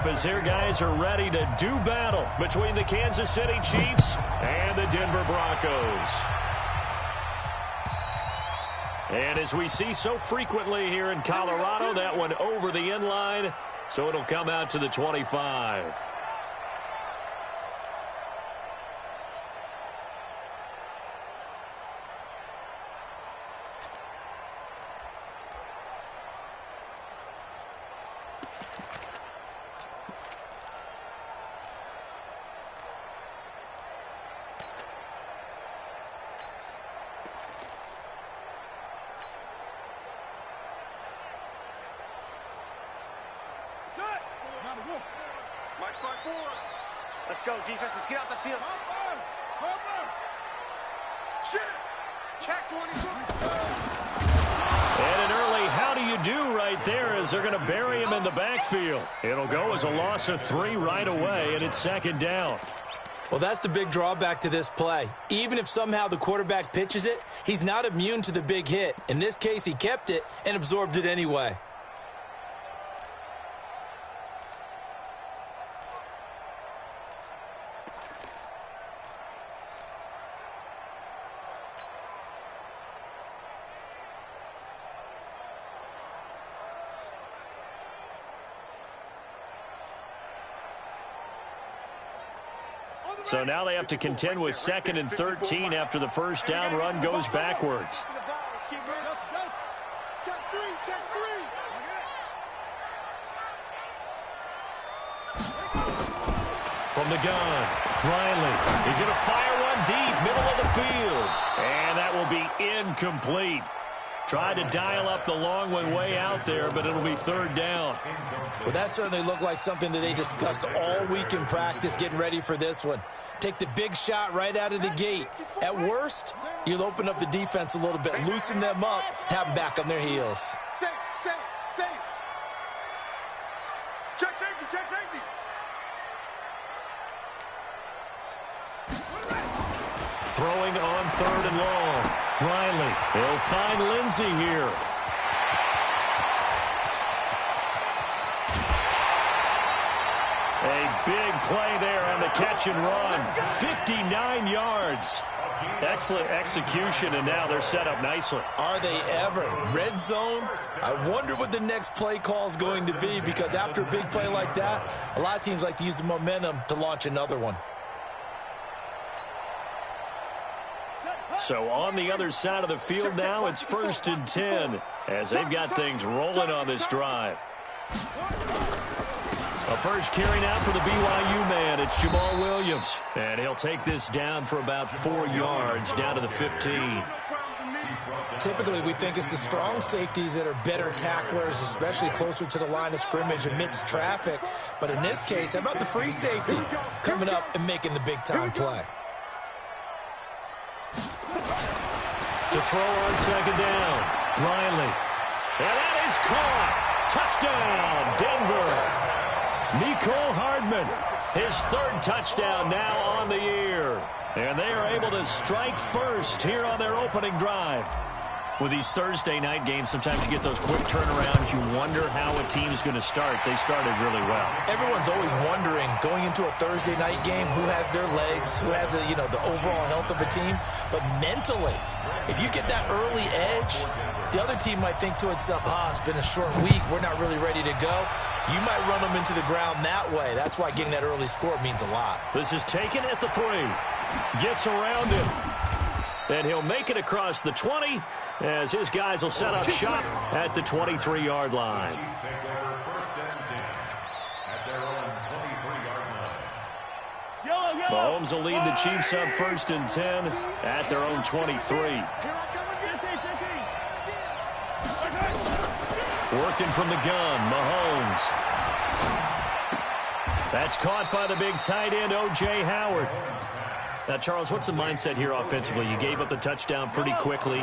as their guys are ready to do battle between the Kansas City Chiefs and the Denver Broncos. And as we see so frequently here in Colorado, that one over the end line, so it'll come out to the 25. Let's go, defense. Let's get out the field. Check 22. And an early how do you do right there as they're going to bury him in the backfield. It'll go as a loss of 3 right away, and it's second down. Well, that's the big drawback to this play. Even if somehow the quarterback pitches it, he's not immune to the big hit. In this case, he kept it and absorbed it anyway. So now they have to contend with 2nd and 13 after the first down run goes backwards. From the gun, Riley is going to fire one deep, middle of the field. And that will be incomplete. Tried to dial up the long one way out there, but it'll be 3rd down. Well, that certainly looked like something that they discussed all week in practice getting ready for this one. Take the big shot right out of the gate. At worst, you'll open up the defense a little bit, loosen them up, have them back on their heels. Safe. Check safety. Throwing on 3rd and long. Riley, they'll find Lindsey here. A big play there on the catch and run. 59 yards. Excellent execution, and now they're set up nicely. Are they ever? Red zone? I wonder what the next play call is going to be, because after a big play like that, a lot of teams like to use the momentum to launch another one. So on the other side of the field now, it's 1st and 10 as they've got things rolling on this drive. A first carry now for the BYU man. It's Jamal Williams. And he'll take this down for about 4 yards down to the 15. Typically, we think it's the strong safeties that are better tacklers, especially closer to the line of scrimmage amidst traffic. But in this case, how about the free safety coming up and making the big-time play? To throw on 2nd down, Riley. And that is caught. Touchdown, Denver. Mecole Hardman, his 3rd touchdown now on the year. And they are able to strike first here on their opening drive. With these Thursday night games, sometimes you get those quick turnarounds. You wonder how a team is going to start. They started really well. Everyone's always wondering, going into a Thursday night game, who has their legs, who has the overall health of a team. But mentally, if you get that early edge, the other team might think to itself, it's been a short week. We're not really ready to go. You might run them into the ground that way. That's why getting that early score means a lot. This is taken at the 3. Gets around him. And he'll make it across the 20 as his guys will set up shop at the 23-yard line. Mahomes will lead the Chiefs up 1st and 10 at their own 23. Working from the gun, Mahomes. That's caught by the big tight end, O.J. Howard. Now, Charles, what's the mindset here offensively? You gave up the touchdown pretty quickly.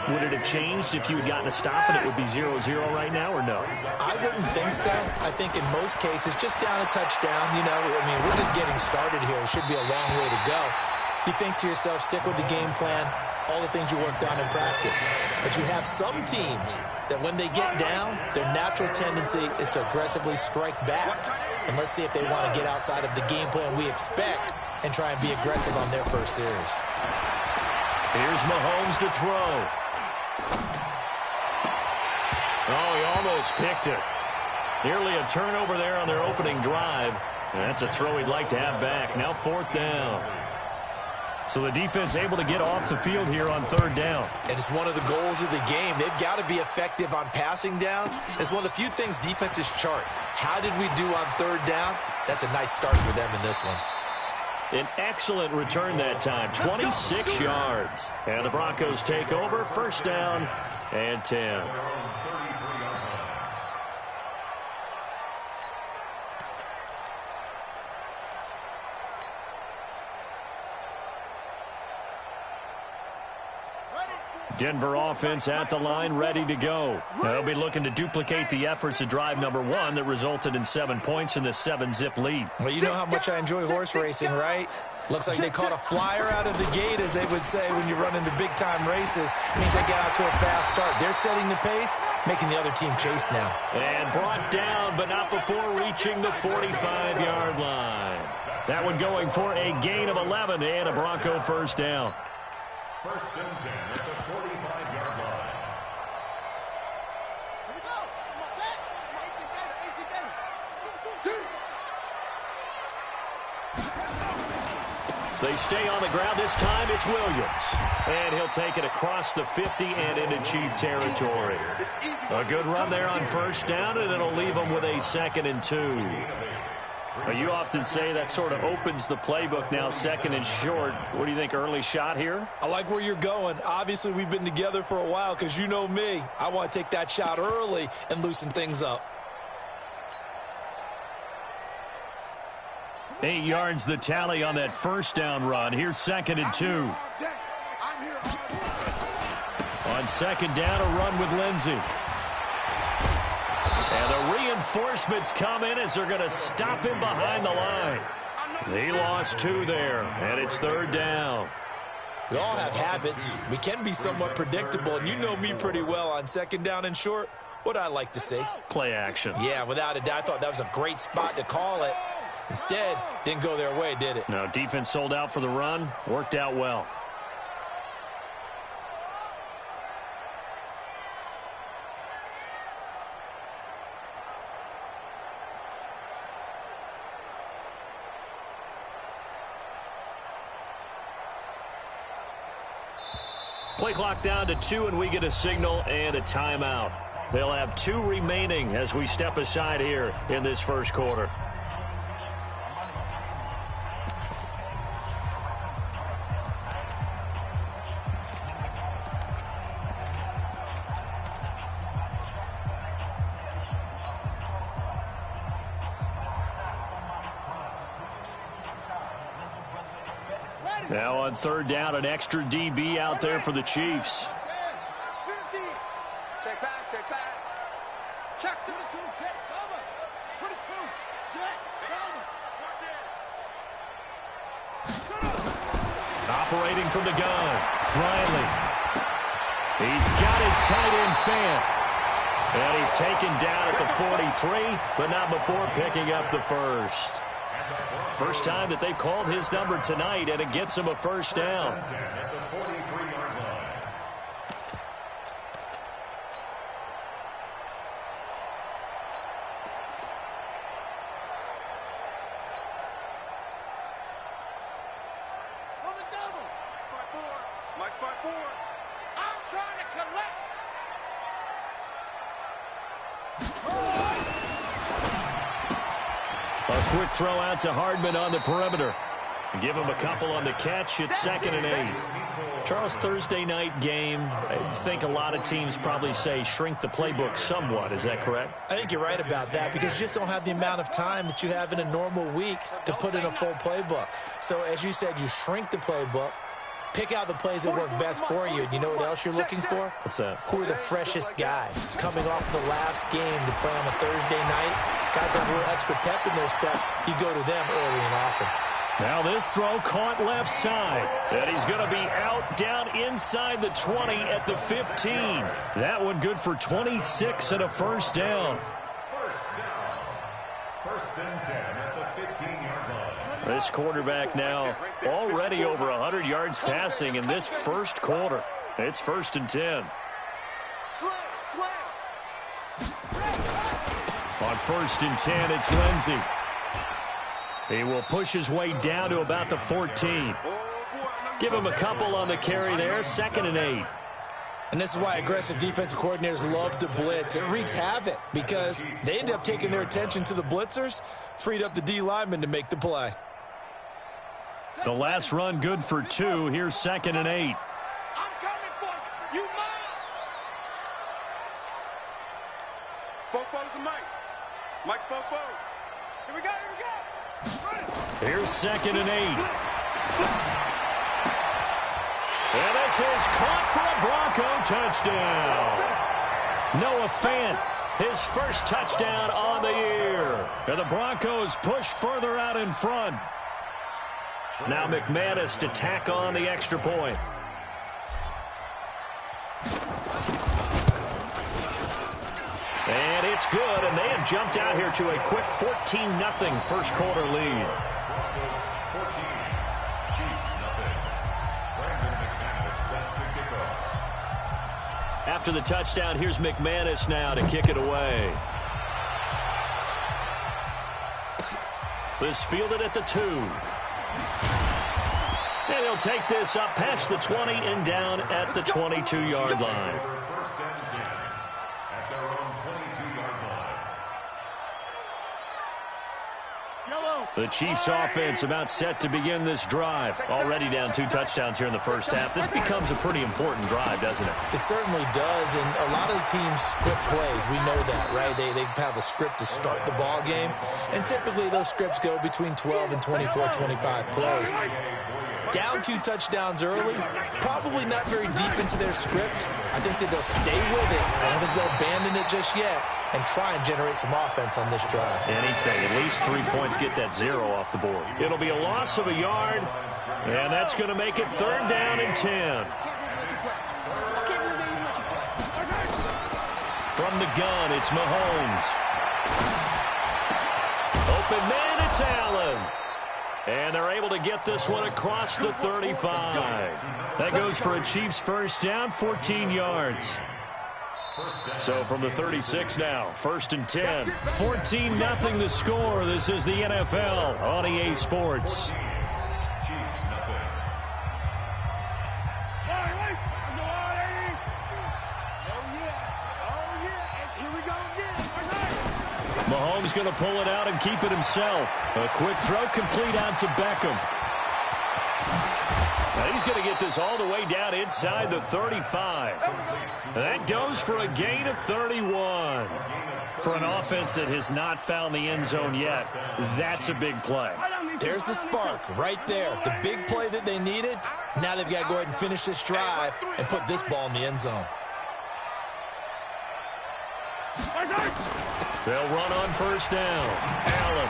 Would it have changed if you had gotten a stop and it would be 0-0 right now, or no? I wouldn't think so. I think in most cases, just down a touchdown, we're just getting started here. It should be a long way to go. You think to yourself, stick with the game plan, all the things you worked on in practice. But you have some teams that when they get down, their natural tendency is to aggressively strike back. And let's see if they want to get outside of the game plan we expect and try and be aggressive on their first series. Here's Mahomes to throw. Oh, he almost picked it. Nearly a turnover there on their opening drive. And that's a throw he'd like to have back. Now 4th down. So the defense able to get off the field here on 3rd down. And it's one of the goals of the game. They've got to be effective on passing downs. It's one of the few things defenses chart. How did we do on 3rd down? That's a nice start for them in this one. An excellent return that time, 26 yards. And the Broncos take over, 1st down and 10. Denver offense at the line, ready to go. They'll be looking to duplicate the efforts of drive number 1 that resulted in 7 points in the 7-zip lead. Well, you know how much I enjoy horse racing, right? Looks like they caught a flyer out of the gate, as they would say when you run in the big-time races. It means they get out to a fast start. They're setting the pace, making the other team chase now. And brought down, but not before reaching the 45-yard line. That one going for a gain of 11 and a Bronco 1st down. 1st and 10 at the 45-yard line. Here we go. Set. 18 They stay on the ground. This time it's Williams. And he'll take it across the 50 and into Chief territory. A good run there on 1st down, and it'll leave them with a 2nd and 2. You often say that sort of opens the playbook now, 2nd and short. What do you think, early shot here? I like where you're going. Obviously, we've been together for a while because you know me. I want to take that shot early and loosen things up. 8 yards the tally on that 1st down run. Here's 2nd and 2. On 2nd down, a run with Lindsey. And the reinforcements come in as they're going to stop him behind the line. He lost 2 there, and it's 3rd down. We all have habits. We can be somewhat predictable, and you know me pretty well on 2nd down and short. What I like to see? Play action. Yeah, without a doubt. I thought that was a great spot to call it. Instead, didn't go their way, did it? No, defense sold out for the run. Worked out well. Play clock down to 2, and we get a signal and a timeout. They'll have 2 remaining as we step aside here in this 1st quarter. Now on 3rd down, an extra DB out there for the Chiefs. Check back, check back. Check 32, check cover. 22, check cover. Operating from the gun, Riley. He's got his tight end fan. And he's taken down at the 43, but not before picking up the 1st. First time that they've called his number tonight, and it gets him a 1st down. On the double. Spot 4. My spot 4. I'm trying to collect. A quick throw out to Hardman on the perimeter. Give him a couple on the catch. It's 2nd and 8. Charles, Thursday night game, I think a lot of teams probably say shrink the playbook somewhat. Is that correct? I think you're right about that because you just don't have the amount of time that you have in a normal week to put in a full playbook. So as you said, you shrink the playbook, pick out the plays that work best for you. And you know what else you're looking for? What's that? Who are the freshest guys coming off the last game to play on a Thursday night? Guys have a little extra pep in their step. You go to them early and often. Now this throw caught left side. And he's going to be out down inside the 20 at the 15. That one good for 26 and a 1st down. First and 10 at the 15-yard line. This quarterback now already over 100 yards passing in this first quarter. It's first and 10. On first and 10, it's Lindsey. He will push his way down to about the 14. Give him a couple on the carry there, second and 8. And this is why aggressive defensive coordinators love to blitz. It wreaks havoc because they end up taking their attention to the blitzers, freed up the D lineman to make the play. The last run good for 2. Here's second and 8. I'm coming for you. You mine. Fofo's the Mike. Mike's Fofo. Here we go. Here's second and 8. And this is caught for a Bronco touchdown. Noah Fant, his first touchdown on the year. And the Broncos push further out in front. Now McManus to tack on the extra point. And it's good, and they have jumped out here to a quick 14-0 first quarter lead. Broncos 14, Cheifs nothing. Brandon McManus set to kick off. After the touchdown, here's McManus now to kick it away. This fielded at the 2. And he'll take this up past the 20 and down at the 22-yard line. First and 10 at their own 22-yard line. The Chiefs offense about set to begin this drive. Already down 2 touchdowns here in the first half. This becomes a pretty important drive, doesn't it? It certainly does, and a lot of the teams script plays. We know that, right? They have a script to start the ball game, and typically those scripts go between 12 and 24, 25 plays. Down 2 touchdowns early, probably not very deep into their script. I think that they'll stay with it. I don't think they'll abandon it just yet and try and generate some offense on this drive. Anything. At least 3 points get that 0 off the board. It'll be a loss of a yard, and that's going to make it third down and 10. From the gun, it's Mahomes. Open man, it's Allen. And they're able to get this one across the 35. That goes for a Chiefs first down, 14 yards. So from the 36 now, first and 10. 14-0 the score. This is the NFL on EA Sports. Mahomes going to pull it out and keep it himself. A quick throw complete out to Beckham. Now he's going to get this all the way down inside the 35. That goes for a gain of 31. For an offense that has not found the end zone yet, that's a big play. There's the spark right there. The big play that they needed. Now they've got to go ahead and finish this drive and put this ball in the end zone. They'll run on first down. Allen.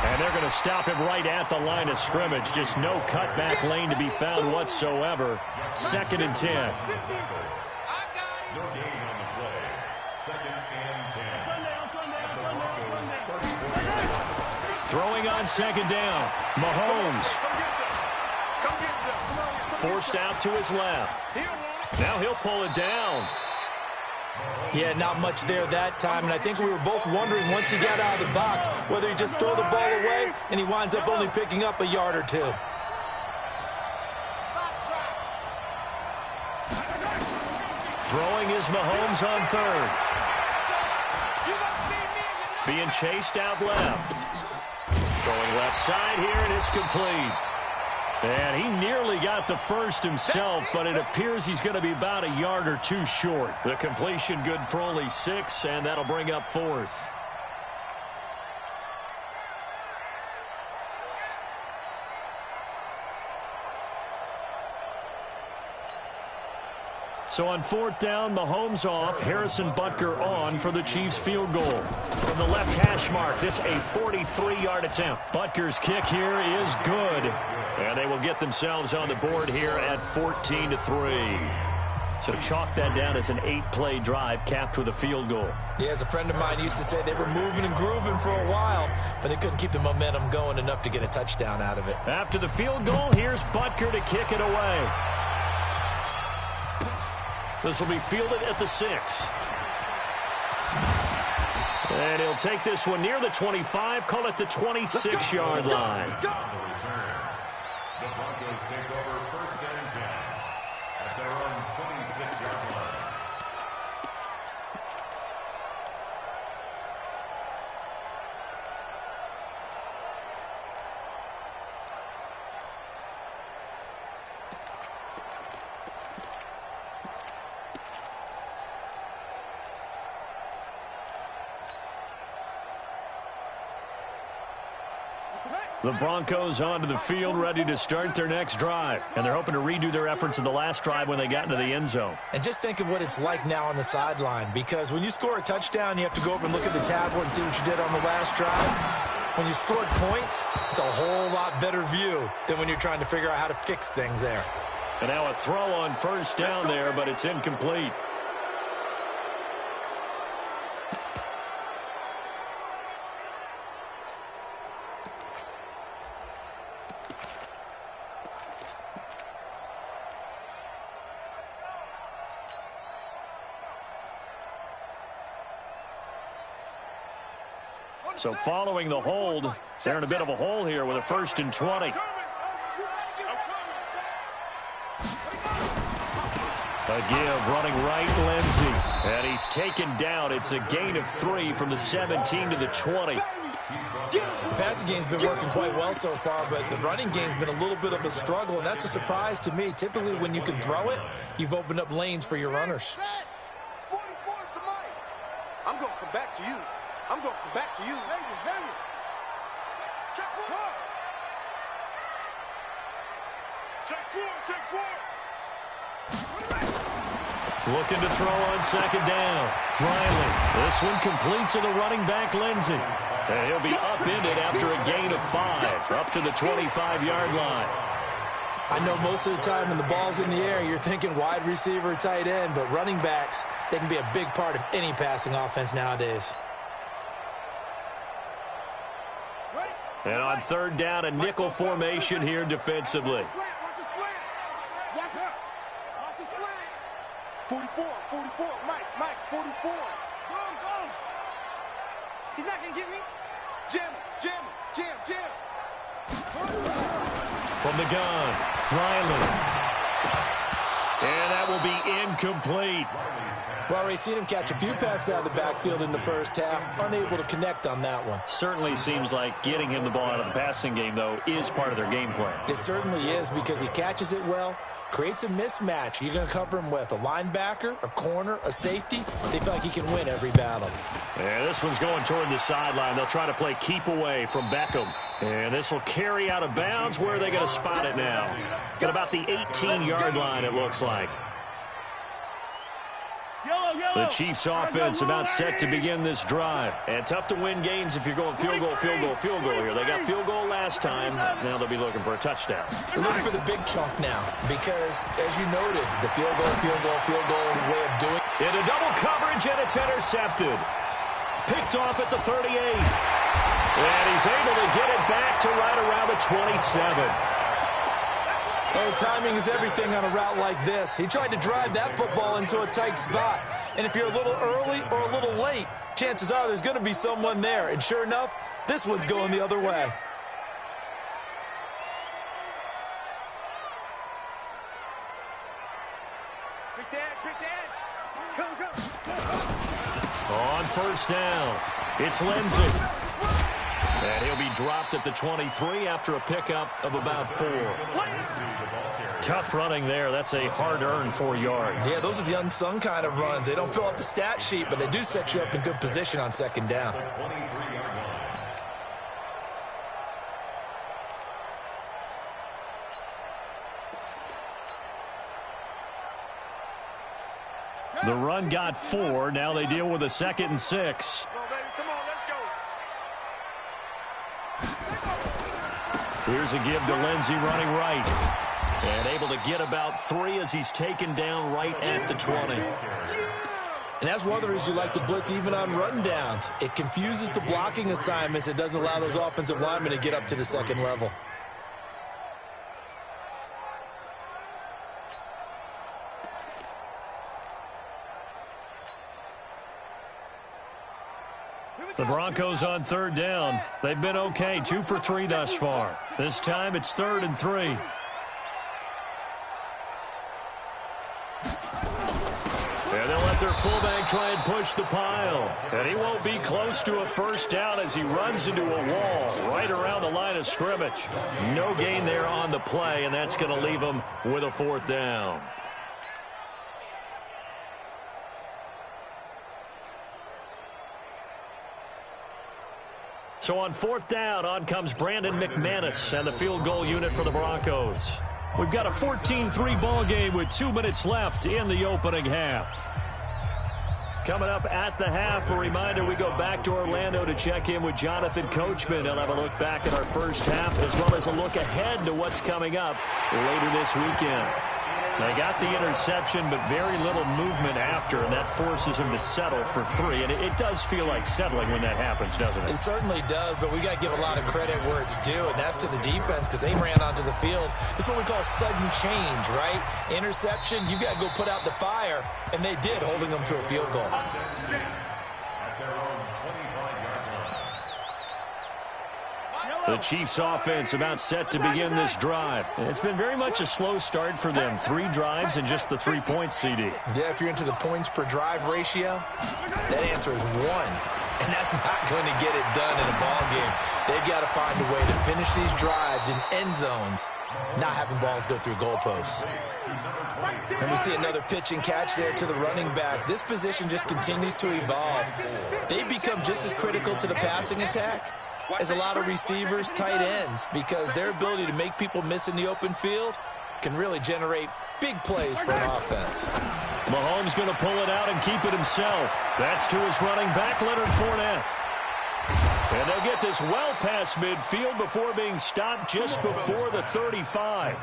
And they're going to stop him right at the line of scrimmage. Just no cutback lane to be found whatsoever. Second and 10. No gain on the play. Second and 10. Throwing on second down. Mahomes. Forced out to his left. Now he'll pull it down. Yeah, not much there that time, and I think we were both wondering once he got out of the box whether he'd just throw the ball away, and he winds up only picking up a yard or 2. Throwing is Mahomes on third. Being chased out left. Throwing left side here, and it's complete. And he nearly got the first himself, but it appears he's going to be about a yard or 2 short. The completion good for only 6, and that'll bring up fourth. So on fourth down, Mahomes off, Harrison Butker on for the Chiefs field goal. From the left hash mark, this a 43-yard attempt. Butker's kick here is good. And they will get themselves on the board here at 14-3. So chalk that down as an 8-play drive capped with a field goal. Yeah, as a friend of mine used to say, they were moving and grooving for a while, but they couldn't keep the momentum going enough to get a touchdown out of it. After the field goal, here's Butker to kick it away. This will be fielded at the 6. And he'll take this one near the 25, call it the 26-yard line. On the return, the Broncos take over 1st and 10 at their own 26-yard line. The Broncos onto the field, ready to start their next drive. And they're hoping to redo their efforts in the last drive when they got into the end zone. And just think of what it's like now on the sideline, because when you score a touchdown, you have to go over and look at the tablet and see what you did on the last drive. When you scored points, it's a whole lot better view than when you're trying to figure out how to fix things there. And now a throw on 1st down there, but it's incomplete. So following the hold, they're in a bit of a hole here with a 1st and 20. A give, running right, Lindsey. And he's taken down. It's a gain of 3 from the 17 to the 20. The passing game's been working quite well so far, but the running game's been a little bit of a struggle, and that's a surprise to me. Typically, when you can throw it, you've opened up lanes for your runners. 44 is the mic. I'm going to come back to you. I'm going to come back to you. Check 4. Check 4. Looking to throw on 2nd down. Riley. This one complete to the running back, Lindsey. And he'll be upended after a gain of 5, up to the 25-yard line. I know most of the time when the ball's in the air, you're thinking wide receiver, tight end, but running backs, they can be a big part of any passing offense nowadays. And on 3rd down, a nickel formation here defensively. Watch the slant. Watch out. Watch the slant. 44. Mike, 44. Go. He's not going to get me. Jam. From the gun, Riley. And that will be incomplete. Well, we've seen him catch a few passes out of the backfield in the first half, unable to connect on that one. Certainly seems like getting him the ball out of the passing game, though, is part of their game plan. It certainly is, because he catches it well, creates a mismatch. You're going to cover him with a linebacker, a corner, a safety. They feel like he can win every battle. And this one's going toward the sideline. They'll try to play keep away from Beckham. And this will carry out of bounds. Where are they going to spot it now? At about the 18-yard line, it looks like. The Chiefs offense about set to begin this drive. And tough to win games if you're going field goal here. They got field goal last time. Now they'll be looking for a touchdown. They're looking for the big chunk now because, as you noted, the field goal way of doing it. Into double coverage, and it's intercepted. Picked off at the 38. And he's able to get it back to right around the 27. Oh, timing is everything on a route like this. He tried to drive that football into a tight spot. And if you're a little early or a little late, chances are there's going to be someone there. And sure enough, this one's going the other way. Quick edge. Go. On 1st down, it's Lindsey. And he'll be dropped at the 23 after a pickup of about 4. Tough running there. That's a hard-earned 4 yards. Yeah, those are the unsung kind of runs. They don't fill up the stat sheet, but they do set you up in good position on 2nd down. The run got 4. Now they deal with a 2nd and 6. Come on, let's go. Here's a give to Lindsey running right. And able to get about 3 as he's taken down right at the 20. And that's one of the reasons you like to blitz even on run downs. It confuses the blocking assignments. It doesn't allow those offensive linemen to get up to the second level. The Broncos on 3rd down. They've been okay, 2 for 3 thus far. This time it's 3rd and 3. And they'll let their fullback try and push the pile. And he won't be close to a first down as he runs into a wall right around the line of scrimmage. No gain there on the play, and that's going to leave him with a 4th down. So on 4th down, on comes Brandon McManus and the field goal unit for the Broncos. We've got a 14-3 ball game with 2 minutes left in the opening half. Coming up at the half, a reminder, we go back to Orlando to check in with Jonathan Coachman. He'll have a look back at our first half as well as a look ahead to what's coming up later this weekend. They got the interception, but very little movement after, and that forces him to settle for 3. And it does feel like settling when that happens, doesn't it? It certainly does, but we got to give a lot of credit where it's due, and that's to the defense because they ran onto the field. This is what we call sudden change, right? Interception, you got to go put out the fire, and they did, holding them to a field goal. The Chiefs offense about set to begin this drive. It's been very much a slow start for them. 3 drives and just the 3 points, CD. Yeah, if you're into the points per drive ratio, that answer is 1. And that's not going to get it done in a ball game. They've got to find a way to finish these drives in end zones, not having balls go through goalposts. And we see another pitch and catch there to the running back. This position just continues to evolve. They become just as critical to the passing attack as a lot of receivers, tight ends, because their ability to make people miss in the open field can really generate big plays for an offense. Mahomes going to pull it out and keep it himself. That's to his running back, Leonard Fournette. And they'll get this well past midfield before being stopped just before the 35.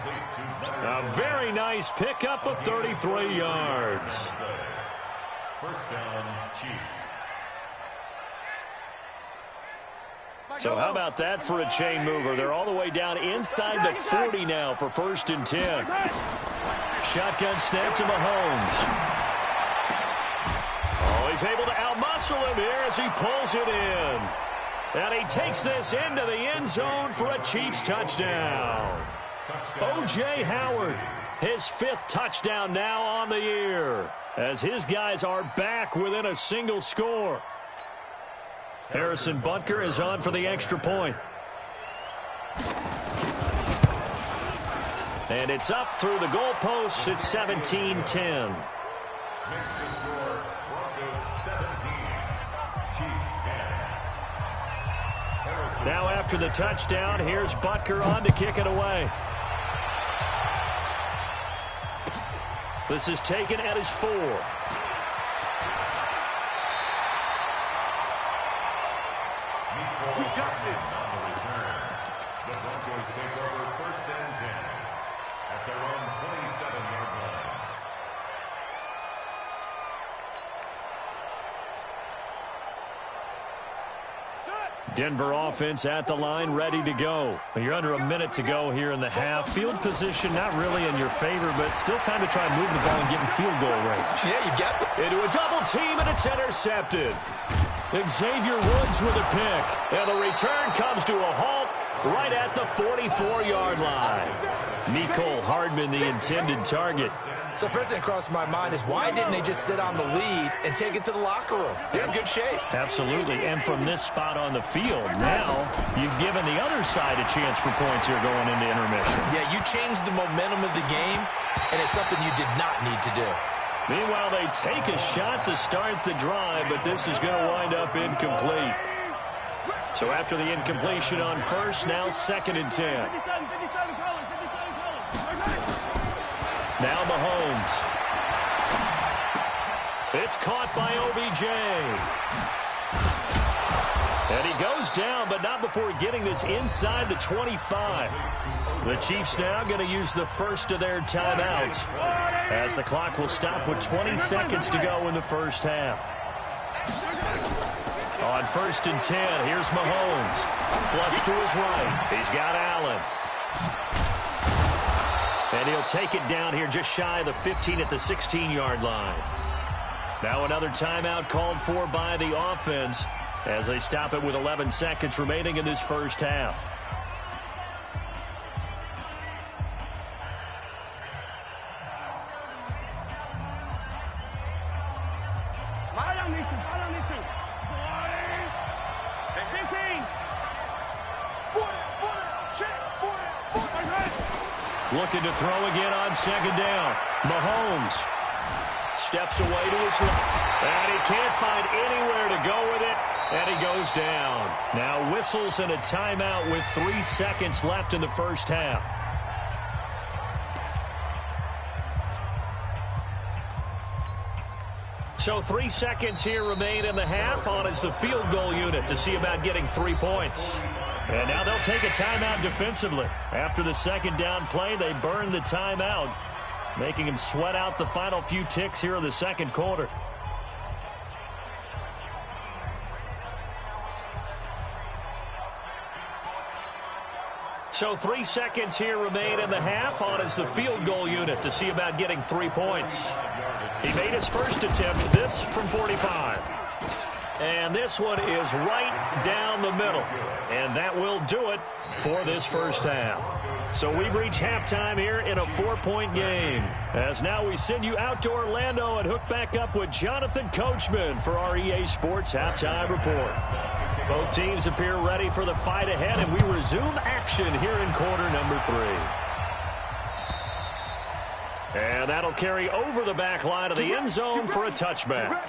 A very nice pickup of 33 yards. First down, Chiefs. So how about that for a chain mover? They're all the way down inside the 40 now for 1st and 10. Shotgun snap to Mahomes. Oh, he's able to outmuscle him here as he pulls it in. And he takes this into the end zone for a Chiefs touchdown. O.J. Howard, his 5th touchdown now on the year, as his guys are back within a single score. Harrison Butker is on for the extra point. And it's up through the goalposts. It's 17-10. Now after the touchdown, here's Butker on to kick it away. This is taken at his 4. We got this. On the return, the Broncos take over 1st and 10 at their own 27-yard line. Denver offense at the line, ready to go. You're under a minute to go here in the half. Field position not really in your favor, but still time to try and move the ball and get in field goal range. Yeah, you got the... Into a double team, and it's intercepted. Xavier Woods with a pick. And the return comes to a halt right at the 44-yard line. Mecole Hardman, the intended target. So first thing that crossed my mind is why didn't they just sit on the lead and take it to the locker room? They're in good shape. Absolutely. And from this spot on the field, now you've given the other side a chance for points here going into intermission. Yeah, you changed the momentum of the game, and it's something you did not need to do. Meanwhile, they take a shot to start the drive, but this is going to wind up incomplete. So after the incompletion on first, now 2nd and 10. Now Mahomes. It's caught by OBJ. And he goes down, but not before getting this inside the 25. The Chiefs now going to use the first of their timeouts, as the clock will stop with 20 seconds to go in the first half. On 1st and 10, here's Mahomes. Flush to his right. He's got Allen. And he'll take it down here just shy of the 15 at the 16-yard line. Now another timeout called for by the offense as they stop it with 11 seconds remaining in this first half. Looking to throw again on 2nd down. Mahomes steps away to his left. And he can't find anywhere to go with it. And he goes down. Now whistles and a timeout with 3 seconds left in the first half. So 3 seconds here remain in the half. On is the field goal unit to see about getting 3 points. And now they'll take a timeout defensively. After the 2nd down play, they burn the timeout, making him sweat out the final few ticks here in the 2nd quarter. So 3 seconds here remain in the half. On is the field goal unit to see about getting 3 points. He made his first attempt, this from 45. And this one is right down the middle. And that will do it for this first half. So we've reached halftime here in a 4-point game. As now we send you out to Orlando and hook back up with Jonathan Coachman for our EA Sports Halftime Report. Both teams appear ready for the fight ahead, and we resume action here in quarter number 3. And that'll carry over the back line of the end zone for a touchback.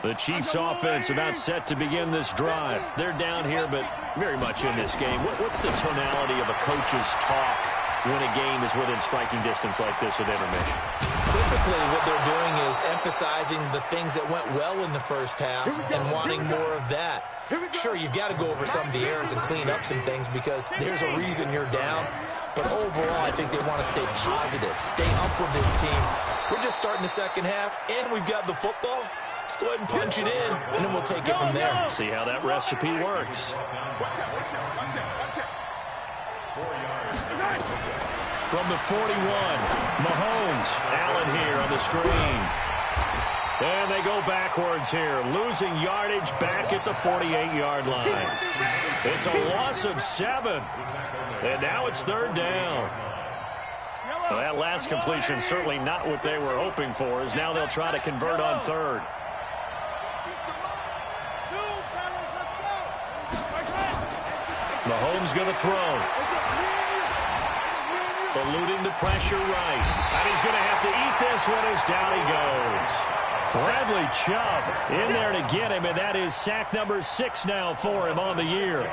The Chiefs offense about set to begin this drive. They're down here, but very much in this game. What's the tonality of a coach's talk when a game is within striking distance like this at intermission? Typically what they're doing is emphasizing the things that went well in the first half and wanting more of that. Sure, you've got to go over some of the errors and clean up some things because there's a reason you're down. But overall, I think they want to stay positive, stay up with this team. We're just starting the second half, and we've got the football. Let's go ahead and punch it in, and then we'll take it from there. See how that recipe works. From the 41, Mahomes. Allen here on the screen. And they go backwards here, losing yardage back at the 48-yard line. It's a loss of 7. And now it's 3rd down. Well, that last completion certainly not what they were hoping for, as now they'll try to convert on 3rd. Mahomes going to throw. Eluding the pressure right. And he's going to have to eat this one as down he goes. Bradley Chubb in there to get him, and that is sack number 6 now for him on the year.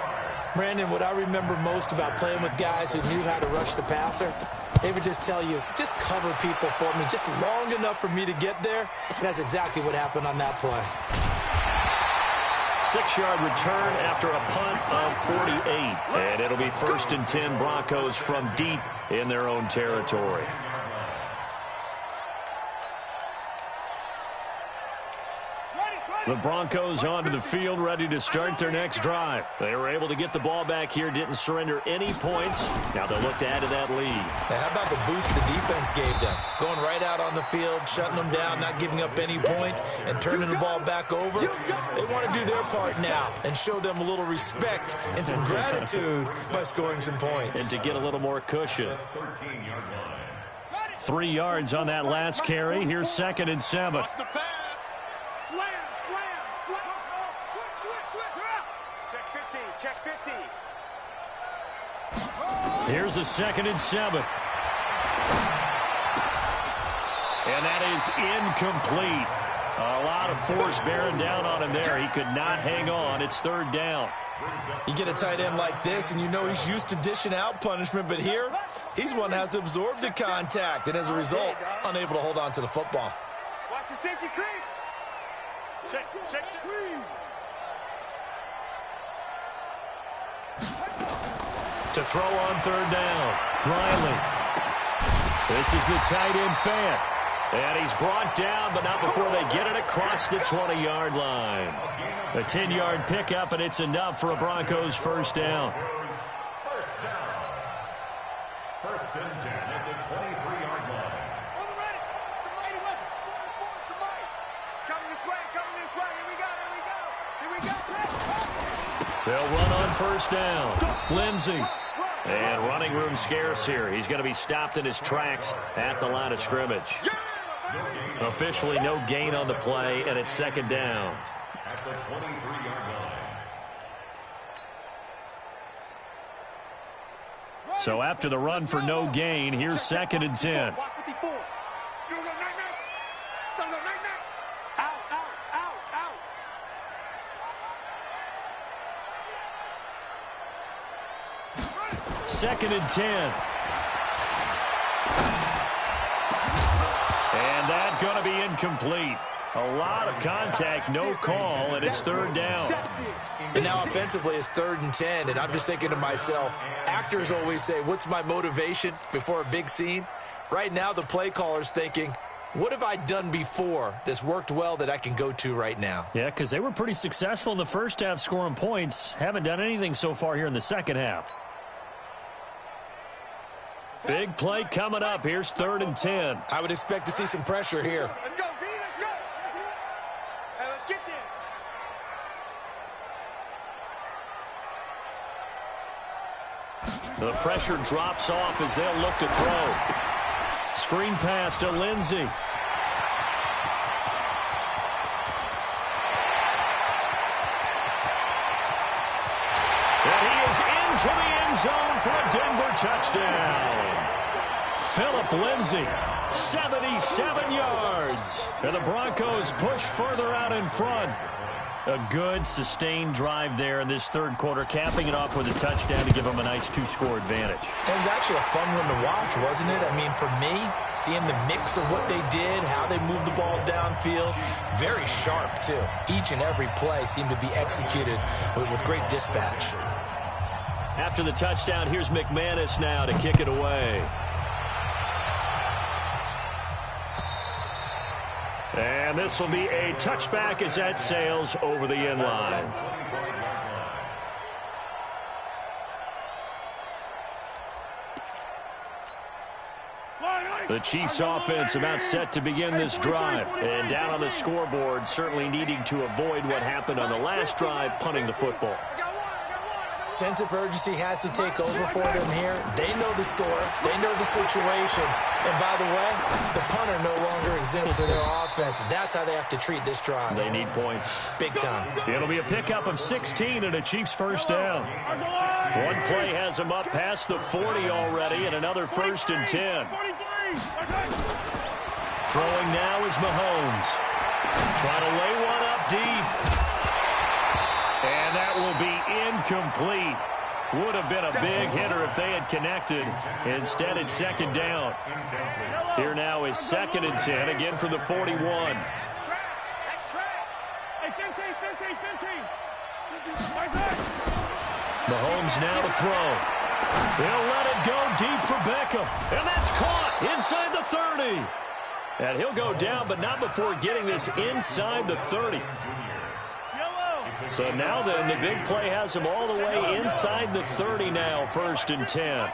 Brandon, what I remember most about playing with guys who knew how to rush the passer, they would just tell you, just cover people for me, just long enough for me to get there. And that's exactly what happened on that play. 6-yard return after a punt of 48. And it'll be 1st and 10 Broncos from deep in their own territory. The Broncos onto the field, ready to start their next drive. They were able to get the ball back here, didn't surrender any points. Now they'll look to add to that lead. Now, how about the boost the defense gave them? Going right out on the field, shutting them down, not giving up any points, and turning the ball back over. They want to do their part now and show them a little respect and some gratitude by scoring some points. And to get a little more cushion. 3 yards on that last carry. Here's 2nd and 7. Here's a 2nd and 7. And that is incomplete. A lot of force bearing down on him there. He could not hang on. It's 3rd down. You get a tight end like this, and you know he's used to dishing out punishment, but here, he's one that has to absorb the contact, and as a result, unable to hold on to the football. Watch the safety creep. Check. To throw on third down, Riley. This is the tight end fan. And he's brought down, but not before they get it across the 20-yard line. A 10-yard pickup, and it's enough for a Broncos first down. First and 10 at the 23-yard line. On the ready. The mighty weapon. The might. It's coming this way. Here we go. They'll run on first down. Lindsey. And running room scarce here. He's going to be stopped in his tracks at the line of scrimmage. Officially no gain on the play, and it's second down. At the 23-yard line. So after the run for no gain, here's second and 10. Second and 10. And that's going to be incomplete. A lot of contact, no call, and it's third down. And now offensively it's third and 10, and I'm just thinking to myself, actors always say, what's my motivation before a big scene? Right now the play caller's thinking, what have I done before that's worked well that I can go to right now? Yeah, because they were pretty successful in the first half scoring points. Haven't done anything so far here in the second half. Big play coming up. Here's third and 10. I would expect to see some pressure here. Let's go, D. Let's go. Hey, let's get there. The pressure drops off as they'll look to throw. Screen pass to Lindsey. And he is into the end zone for a Denver touchdown. Phillip Lindsey, 77 yards. And the Broncos push further out in front. A good, sustained drive there in this third quarter, capping it off with a touchdown to give them a nice two-score advantage. It was actually a fun one to watch, wasn't it? I mean, for me, seeing the mix of what they did, how they moved the ball downfield, very sharp, too. Each and every play seemed to be executed with great dispatch. After the touchdown, here's McManus now to kick it away. And this will be a touchback as that sails over the end line. The Chiefs offense about set to begin this drive. And down on the scoreboard, certainly needing to avoid what happened on the last drive, punting the football. Sense of urgency has to take over for them here. They know the score. They know the situation. And by the way, the punter no longer exists for their offense. That's how they have to treat this drive. They need points. Big time. It'll be a pickup of 16 and a Chiefs first down. One play has them up past the 40 already, and another first and 10. Throwing now is Mahomes. Trying to lay one up deep. And that will be incomplete. Would have been a big hitter if they had connected. Instead, it's second down. Here now is second and 10, again from the 41. Mahomes now to throw. He'll let it go deep for Beckham. And that's caught inside the 30. And he'll go down, but not before getting this inside the 30. So now then, the big play has him all the way inside the 30 now, first and 10.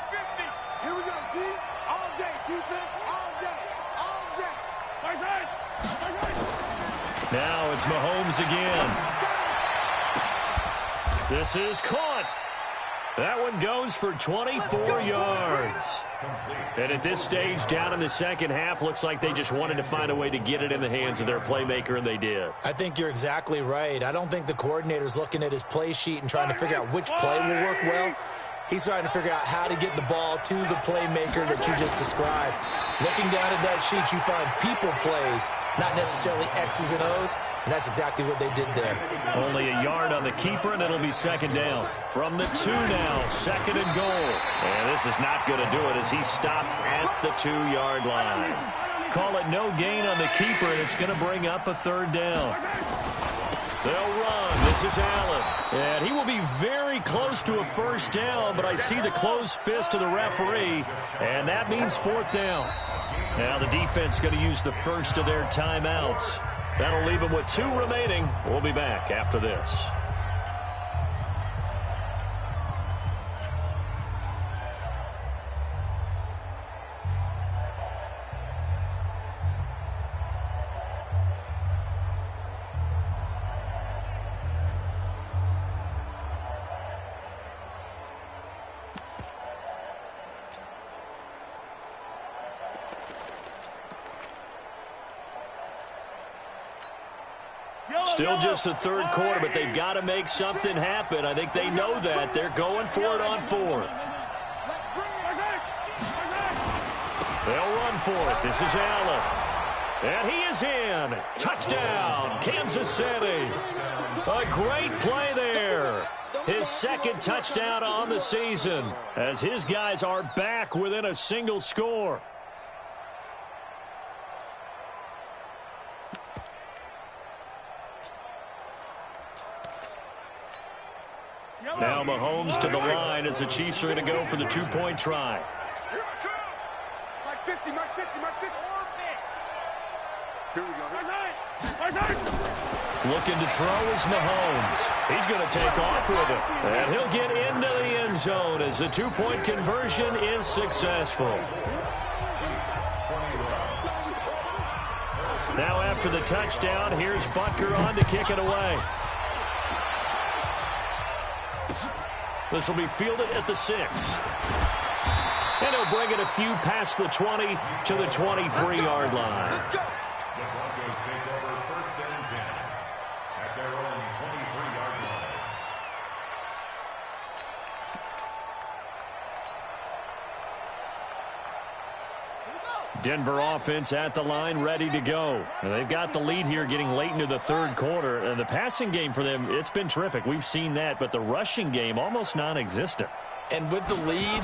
Here we go, D. All day. Defense, all day. All day. Now it's Mahomes again. This is caught. That one goes for 24 yards. And at this stage, down in the second half, looks like they just wanted to find a way to get it in the hands of their playmaker, and they did. I think you're exactly right. I don't think the coordinator's looking at his play sheet and trying to figure out which play will work well. He's trying to figure out how to get the ball to the playmaker that you just described. Looking down at that sheet, you find people plays, not necessarily X's and O's, and that's exactly what they did there. Only a yard on the keeper, and it'll be second down. From the 2 now, second and goal. And this is not going to do it as he's stopped at the 2-yard line. Call it no gain on the keeper, and it's going to bring up a third down. They'll run. This is Allen. And he will be very close to a first down, but I see the closed fist of the referee, and that means fourth down. Now the defense going to use the first of their timeouts. That'll leave them with 2 remaining. We'll be back after this. Still just the third quarter, but they've got to make something happen. I think they know that. They're going for it on fourth. They'll run for it. This is Allen. And he is in. Touchdown, Kansas City. A great play there. His second touchdown on the season as his guys are back within a single score. Now Mahomes to the line as the Chiefs are going to go for the 2-point try. Max 50, Max 50, Max 50. Here we go. Looking to throw is Mahomes. He's going to take off with it. And he'll get into the end zone as the 2-point conversion is successful. Now after the touchdown, here's Butker on to kick it away. This will be fielded at the 6. And he'll bring it a few past the 20 to the 23-yard line. The Broncos take over first and 10 at their own 23-yard line. Denver offense at the line, ready to go. And they've got the lead here getting late into the third quarter. And the passing game for them, it's been terrific. We've seen that, but the rushing game almost non-existent. And with the lead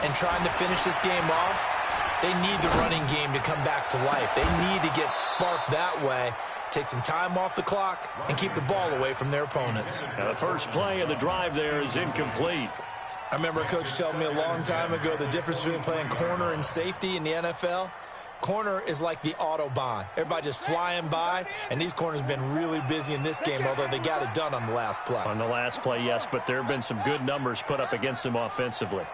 and trying to finish this game off, they need the running game to come back to life. They need to get sparked that way, take some time off the clock, and keep the ball away from their opponents. Now the first play of the drive there is incomplete. I remember a coach telling me a long time ago the difference between playing corner and safety in the NFL. Corner is like the Autobahn. Everybody just flying by, and these corners have been really busy in this game, although they got it done on the last play. On the last play, yes, but there have been some good numbers put up against them offensively.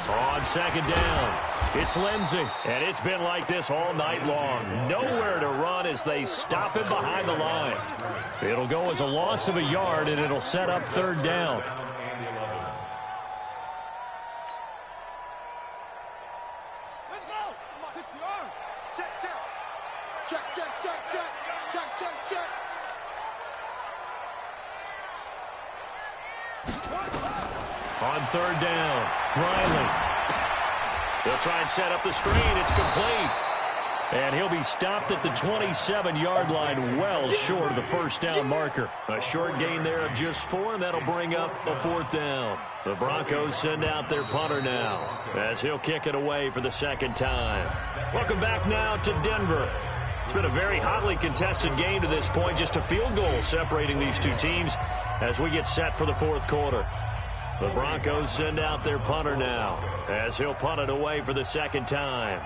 On second down, it's Lindsey, and it's been like this all night long. Nowhere to run as they stop him behind the line. It'll go as a loss of a yard, and it'll set up third down. Let's go. 60 on. Check, check. Check, check, check, check. Check, check, check. On third down, Riley. They'll try and set up the screen. It's complete. And he'll be stopped at the 27-yard line, well short of the first down marker. A short gain there of just 4, and that'll bring up a fourth down. The Broncos send out their punter now as he'll kick it away for the second time. Welcome back now to Denver. It's been a very hotly contested game to this point. Just a field goal separating these two teams as we get set for the fourth quarter. The Broncos send out their punter now as he'll punt it away for the second time.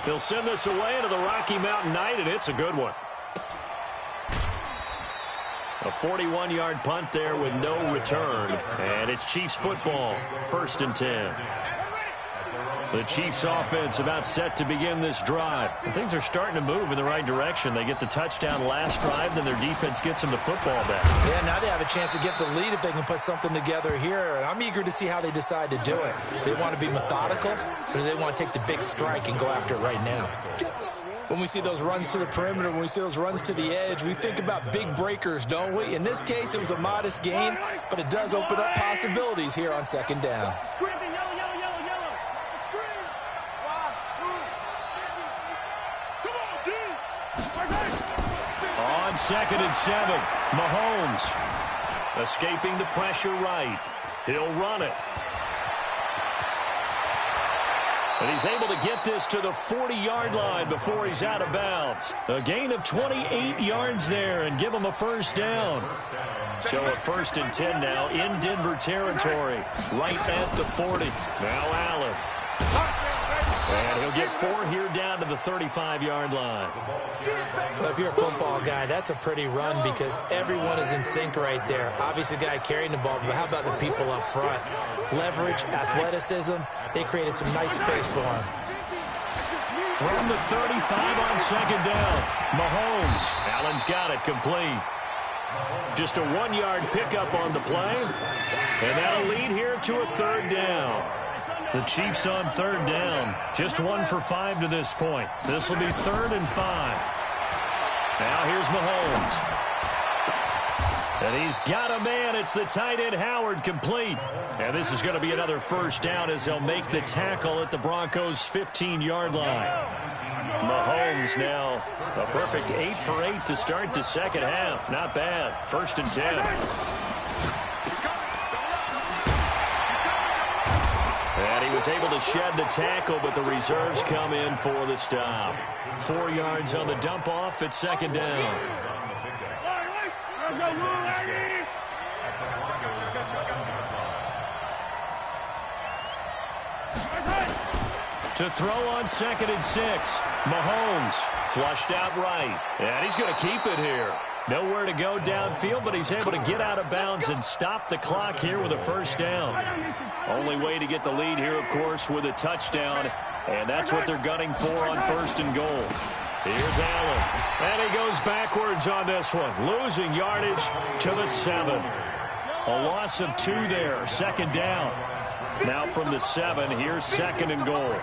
He'll send this away into the Rocky Mountain Night, and it's a good one. A 41-yard punt there with no return, and it's Chiefs football, 1st and 10. The Chiefs offense about set to begin this drive. Things are starting to move in the right direction. They get the touchdown last drive, then their defense gets them the football back. Yeah, now they have a chance to get the lead if they can put something together here. And I'm eager to see how they decide to do it. Do they want to be methodical, or do they want to take the big strike and go after it right now? When we see those runs to the perimeter, when we see those runs to the edge, we think about big breakers, don't we? In this case, it was a modest gain, but it does open up possibilities here on second down. On 2nd and 7, Mahomes escaping the pressure right. He'll run it. And he's able to get this to the 40-yard line before he's out of bounds. A gain of 28 yards there and give him a first down. So a 1st and 10 now in Denver territory, right at the 40. Now Allen. And he'll get 4 here down to the 35-yard line. Well, if you're a football guy, that's a pretty run because everyone is in sync right there. Obviously, the guy carrying the ball, but how about the people up front? Leverage, athleticism, they created some nice space for him. From the 35 on 2nd down, Mahomes. Allen's got it complete. Just a 1-yard pickup on the play. And that'll lead here to a 3rd down. The Chiefs on 3rd down. Just 1 for 5 to this point. This will be 3rd and 5. Now here's Mahomes. And he's got a man. It's the tight end Howard complete. And this is going to be another first down as they'll make the tackle at the Broncos' 15-yard line. Mahomes now a perfect 8 for 8 to start the second half. Not bad. 1st and 10. And he was able to shed the tackle, but the reserves come in for the stop. 4 yards on the dump off at 2nd down. To throw on 2nd and 6. Mahomes flushed out right. And he's going to keep it here. Nowhere to go downfield, but he's able to get out of bounds and stop the clock here with a first down. Only way to get the lead here, of course, with a touchdown. And that's what they're gunning for on 1st and goal. Here's Allen. And he goes backwards on this one. Losing yardage to the 7. A loss of 2 there. 2nd down. Now from the 7, here's 2nd and goal.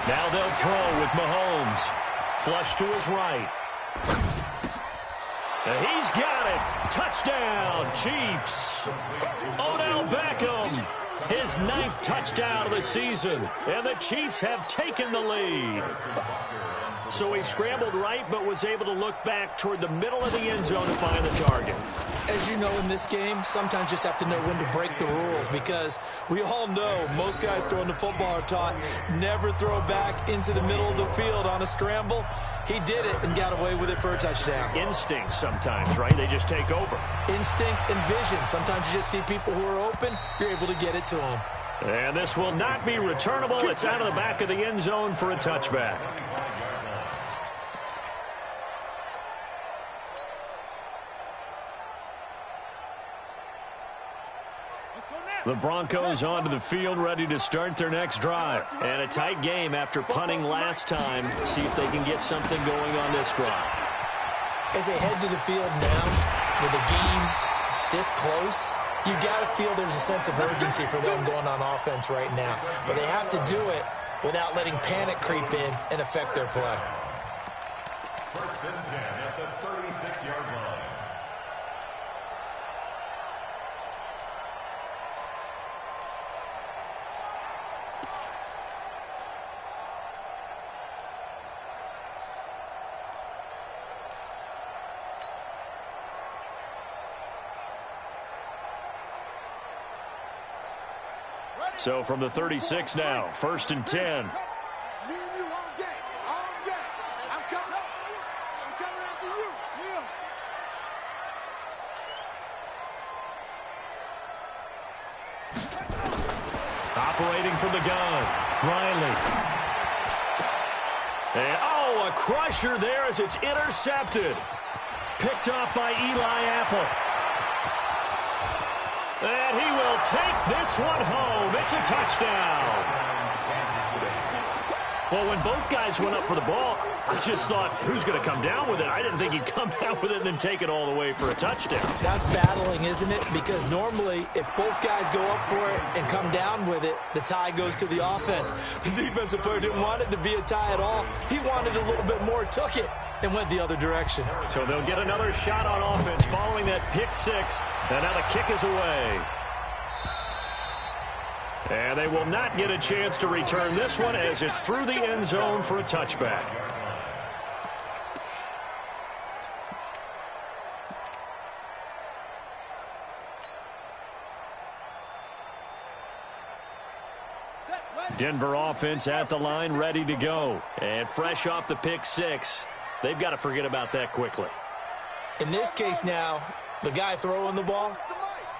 Now they'll throw with Mahomes. Flush to his right. And he's got it. Touchdown, Chiefs. Odell Beckham. His 9th touchdown of the season. And the Chiefs have taken the lead. So he scrambled right, but was able to look back toward the middle of the end zone to find the target. As you know, in this game, sometimes you just have to know when to break the rules because we all know most guys throwing the football are taught never throw back into the middle of the field on a scramble. He did it and got away with it for a touchdown. Instinct sometimes, right? They just take over. Instinct and vision. Sometimes you just see people who are open, you're able to get it to them. And this will not be returnable. It's out of the back of the end zone for a touchback. The Broncos onto the field, ready to start their next drive. And a tight game after punting last time. See if they can get something going on this drive. As they head to the field now, with the game this close, you've got to feel there's a sense of urgency for them going on offense right now. But they have to do it without letting panic creep in and affect their play. 1st and 10 at the 36-yard line. So from the 36 now, 1st and 10. Me and you all day. All day. I'm coming up. I'm coming after you. Yeah. Operating from the gun, Riley. And, oh, a crusher there as it's intercepted. Picked off by Eli Apple. And he will take this one home. It's a touchdown. Well, when both guys went up for the ball, I just thought, who's going to come down with it? I didn't think he'd come down with it and then take it all the way for a touchdown. That's battling, isn't it? Because normally, if both guys go up for it and come down with it, the tie goes to the offense. The defensive player didn't want it to be a tie at all. He wanted a little bit more, took it, and went the other direction. So they'll get another shot on offense following that pick six. And now the kick is away. And they will not get a chance to return this one as it's through the end zone for a touchback. Denver offense at the line, ready to go. And fresh off the pick six, they've got to forget about that quickly. In this case now, the guy throwing the ball,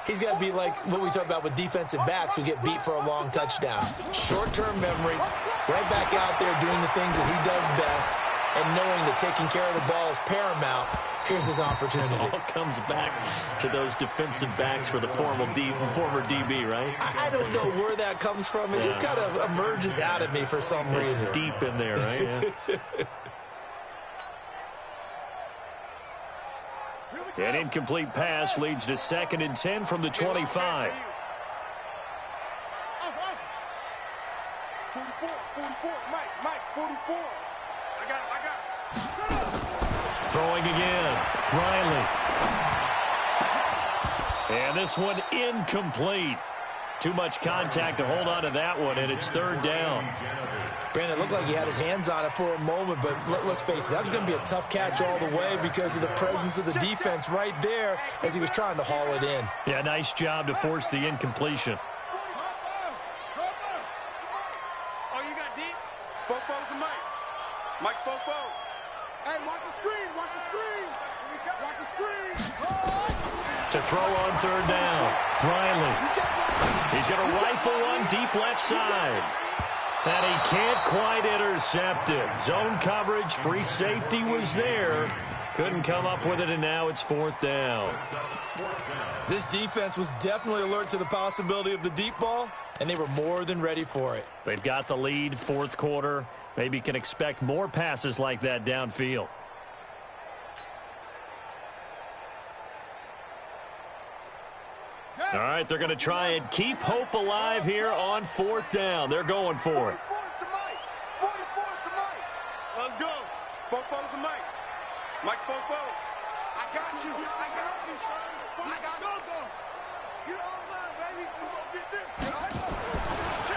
he's got to be like what we talk about with defensive backs who get beat for a long touchdown. Short-term memory, right back out there doing the things that he does best, and knowing that taking care of the ball is paramount. Here's his opportunity. It all comes back to those defensive backs for the former DB, right? I don't know where that comes from. It just kind of emerges out of me for some reason. It's deep in there, right? Yeah. An incomplete pass leads to 2nd and 10 from the 25. 44, 44, Mike, 44. I got it. Throwing again, Riley. And this one incomplete. Too much contact to hold on to that one, and it's 3rd down. Brandon, it looked like he had his hands on it for a moment, but let's face it, that was going to be a tough catch all the way because of the presence of the defense right there as he was trying to haul it in. Yeah, nice job to force the incompletion. Oh, you got deep? Fofo's and Mike. Mike's Fofo. Hey, watch the screen, watch the screen. Watch the screen. To throw on 3rd down, Riley. He's going to rifle one deep left side. And he can't quite intercept it. Zone coverage, free safety was there. Couldn't come up with it, and now it's 4th down. This defense was definitely alert to the possibility of the deep ball, and they were more than ready for it. They've got the lead, 4th quarter. Maybe can expect more passes like that downfield. All right, they're going to try and keep hope alive here on 4th down. They're going for it. 44's to Mike. 44's to Mike. Let's go. Fofo's to Mike. Mike's Fofo. I got you. I got you, son. I got you. Get on line, baby. We're going to get this.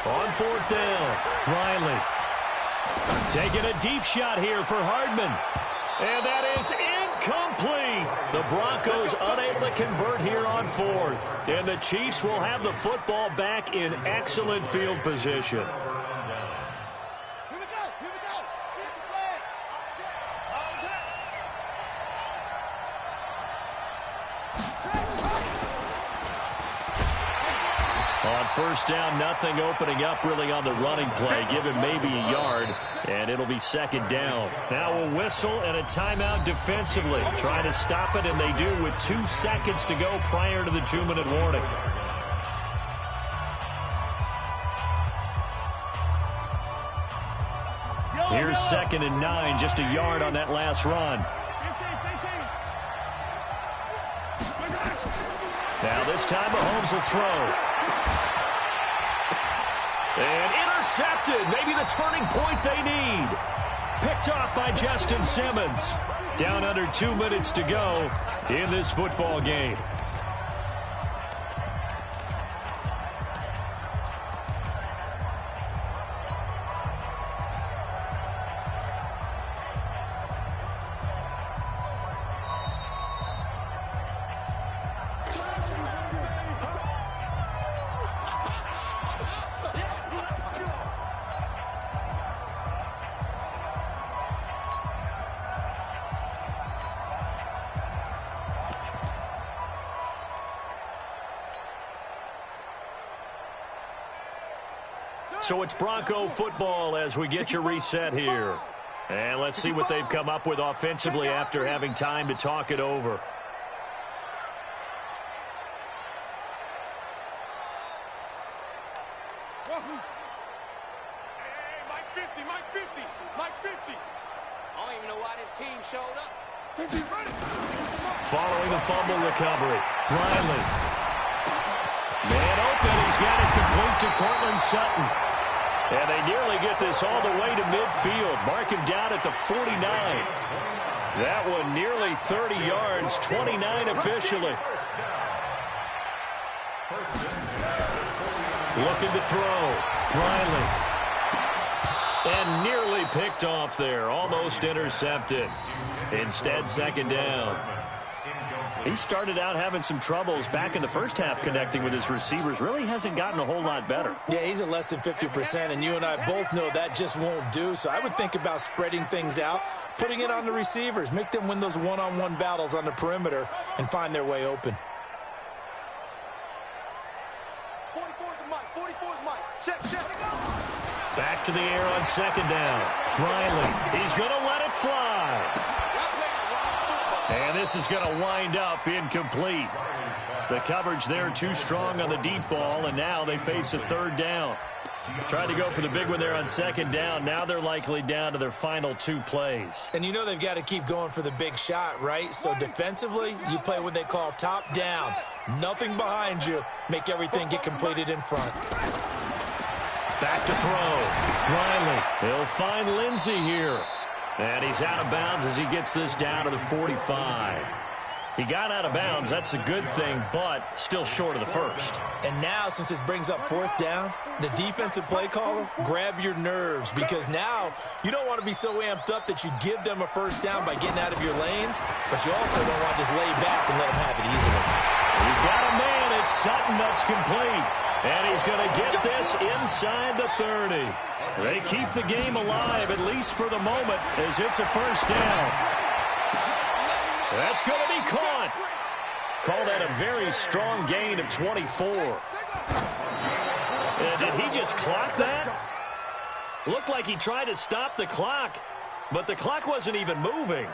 On 4th down, Riley. Taking a deep shot here for Hardman. And that is incomplete. The Broncos unable to convert here on 4th. And the Chiefs will have the football back in excellent field position. Here we go. Here we go. Skip the flag. On 1st down, nothing opening up really on the running play. Give him maybe a yard, and it'll be 2nd down. Now a whistle and a timeout defensively. Trying to stop it, and they do with 2 seconds to go prior to the 2-minute warning. Here's 2nd and 9, just a yard on that last run. Now this time Mahomes will throw. And intercepted. Maybe the turning point they need. Picked off by Justin Simmons. Down under 2 minutes to go in this football game. So it's Bronco football as we get you reset here. And let's see what they've come up with offensively after having time to talk it over. Hey, Mike 50, Mike 50, Mike 50. I don't even know why this team showed up. Following the fumble recovery, Riley. Man open, he's got it complete to Cortland Sutton. And they nearly get this all the way to midfield. Mark him down at the 49. That one nearly 30 yards, 29 officially. Looking to throw. Riley. And nearly picked off there. Almost intercepted. Instead, 2nd down. He started out having some troubles back in the first half connecting with his receivers. Really hasn't gotten a whole lot better. Yeah, he's at less than 50%, and you and I both know that just won't do. So I would think about spreading things out, putting it on the receivers, make them win those one-on-one battles on the perimeter and find their way open. 44 is Mike. 44 is Mike. Check. Back to the air on second down. Riley, he's going to let it fly. And this is going to wind up incomplete. The coverage there too strong on the deep ball, and now they face a third down. Tried to go for the big one there on second down. Now they're likely down to their final 2 plays. And you know they've got to keep going for the big shot, right? So defensively, you play what they call top down. Nothing behind you. Make everything get completed in front. Back to throw. Riley, he'll find Lindsey here. And he's out of bounds as he gets this down to the 45. He got out of bounds. That's a good thing, but still short of the first. And now, since this brings up 4th down, the defensive play caller, grab your nerves, because now you don't want to be so amped up that you give them a first down by getting out of your lanes, but you also don't want to just lay back and let them have it easily. He's got a man. It's Sutton that's complete. And he's going to get this inside the 30. They keep the game alive, at least for the moment, as it's a first down. That's going to be caught. Call that a very strong gain of 24. Did he just clock that? Looked like he tried to stop the clock, but the clock wasn't even moving.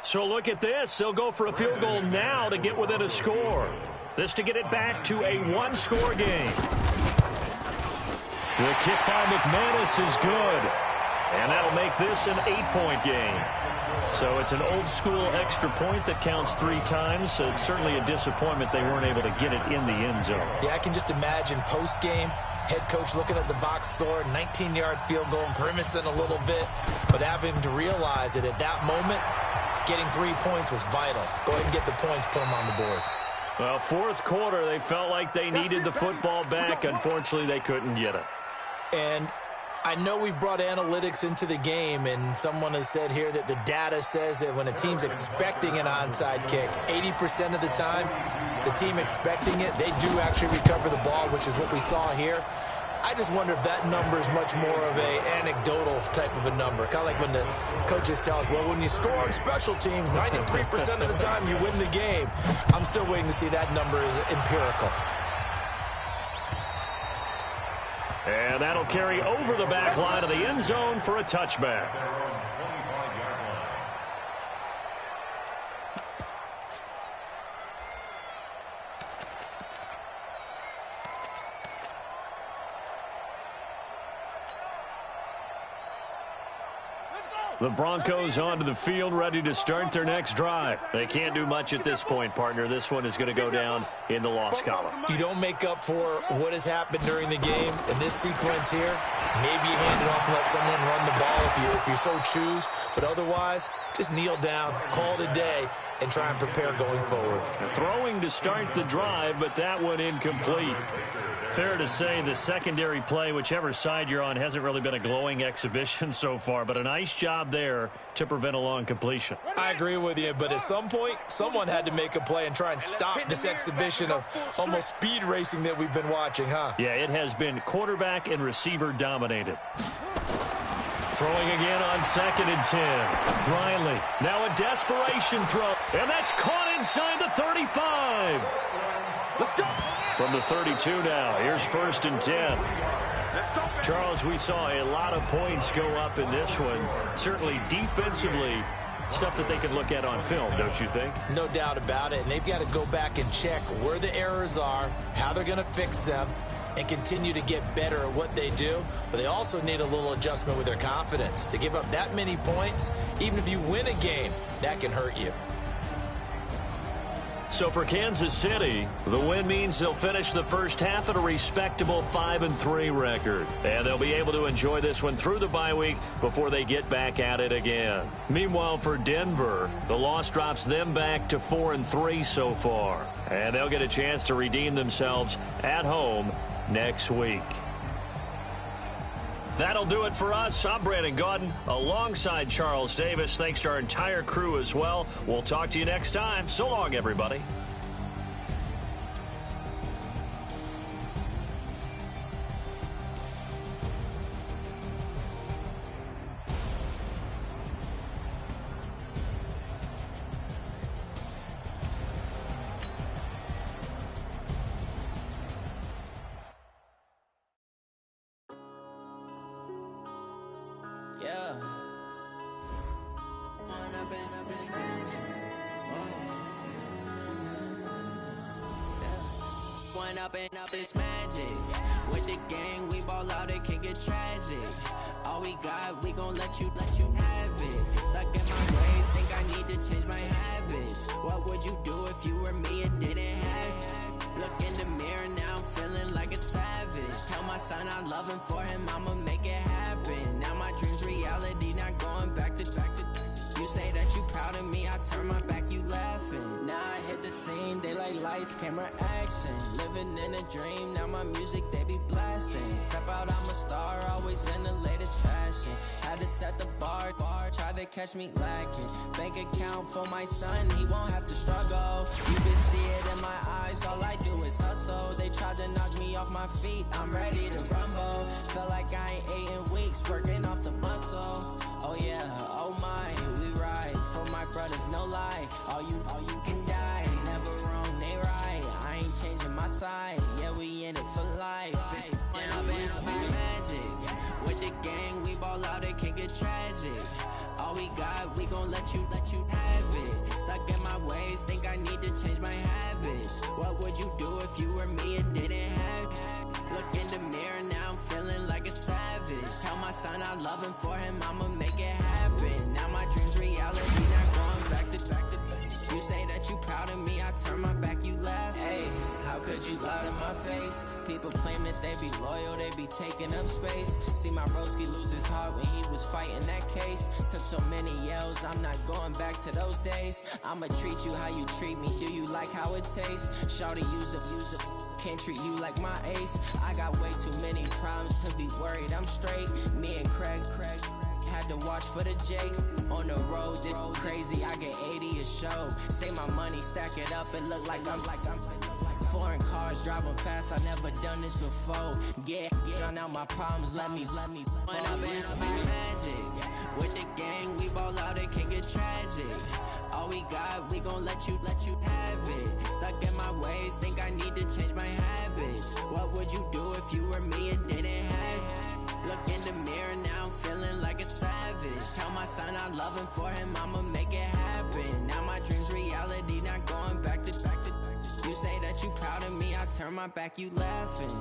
So look at this. They'll go for a field goal now to get within a score. This to get it back to a 1-score game. The kick by McManus is good. And that'll make this an 8-point game. So it's an old-school extra point that counts 3 times. So it's certainly a disappointment they weren't able to get it in the end zone. Yeah, I can just imagine post-game, head coach looking at the box score, 19-yard field goal, grimacing a little bit, but having to realize that at that moment, getting 3 points was vital. Go ahead and get the points, put them on the board. Well, 4th quarter, they felt like they needed the football back. Unfortunately, they couldn't get it. And I know we brought analytics into the game, and someone has said here that the data says that when a team's expecting an onside kick, 80% of the time, the team expecting it, they do actually recover the ball, which is what we saw here. I just wonder if that number is much more of a anecdotal type of a number. Kind of like when the coaches tell us, well, when you score on special teams, 93% of the time you win the game. I'm still waiting to see that number is empirical. And that'll carry over the back line of the end zone for a touchback. The Broncos onto the field, ready to start their next drive. They can't do much at this point, partner. This one is going to go down in the loss column. You don't make up for what has happened during the game in this sequence here. Maybe you hand it off and let someone run the ball if you so choose. But otherwise, just kneel down, call it a day, and try and prepare going forward. Throwing to start the drive, but that one incomplete. Fair to say the secondary play, whichever side you're on, hasn't really been a glowing exhibition so far, but a nice job there to prevent a long completion. I agree with you, but at some point, someone had to make a play and try and stop this exhibition of almost speed racing that we've been watching, huh? Yeah, it has been quarterback and receiver dominated. Throwing again on 2nd and 10. Riley, now a desperation throw, and that's caught inside the 35. Let's go. From the 32 now, here's 1st and 10. Charles, we saw a lot of points go up in this one. Certainly defensively, stuff that they can look at on film, don't you think? No doubt about it, and they've got to go back and check where the errors are, how they're going to fix them, and continue to get better at what they do. But they also need a little adjustment with their confidence. To give up that many points, even if you win a game, that can hurt you. So for Kansas City, the win means they'll finish the first half at a respectable 5-3 record. And they'll be able to enjoy this one through the bye week before they get back at it again. Meanwhile, for Denver, the loss drops them back to 4-3 so far. And they'll get a chance to redeem themselves at home next week. That'll do it for us. I'm Brandon Gaudin alongside Charles Davis. Thanks to our entire crew as well. We'll talk to you next time. So long, everybody. Yeah. One up and up is magic. With the gang, we ball out, it can get tragic. All we got, we gon' let you have it. Stuck in my ways, think I need to change my habits. What would you do if you were me and didn't have it? Look in the mirror, now I'm feeling like a savage. Tell my son I love him, for him I'ma make it happen. Now my dream's reality, not going back to. You say that you proud of me, I turn my back, you laughing. Now I hit the scene, they like lights, camera, action. Living in a dream, now my music, they be blasting. Step out, I'm a star, always in the latest fashion. Had to set the bar, try to catch me lacking. Bank account for my son, he won't have to struggle. You can see it in my eyes, all I do is hustle. They tried to knock me off my feet, I'm ready to rumble. Feel like I ain't ate in weeks, working off the muscle. Oh yeah, oh my, we ride for my brothers, no lie. All you can die, never wrong, they right. I ain't changing my side, yeah, we in it for life. When I've been magic, with the gang, we ball out, it can get tragic. All we got, we gon' let you have it. Stuck in my ways, think I need to change my habits. What would you do if you were me and didn't have it? Look in the mirror, now I'm feeling like a savage. Tell my son I love him, for him I'ma make it happen. Now my dream's reality, not going back to. You say that you proud of me, I turn my back, you laugh. Hey, how could you lie to my face? People claim that they be loyal, they be taking up space. See my broski lose his heart when he was fighting that case. Took so many yells, I'm not going back to those days. I'ma treat you how you treat me, do you like how it tastes? Shawty, use up, can't treat you like my ace. I got way too many problems to be worried, I'm straight. Me and Craig had to watch for the Jakes. On the road, this crazy, I get 80 a show. Say my money, stack it up, it look like I'm foreign cars, driving fast, I never done this before. Yeah, drown out my problems, let me When I've been magic, with the gang, we ball out, it can get tragic. All we got, we gon' let you have it. Stuck in my ways, think I need to change my habits. What would you do if you were me and didn't have it? Look in the mirror, now I'm feeling like a savage. Tell my son I love him, for him I'ma make it happen. Now my dream's reality, not going back to. You say that you proud of me, I turn my back, you laughing.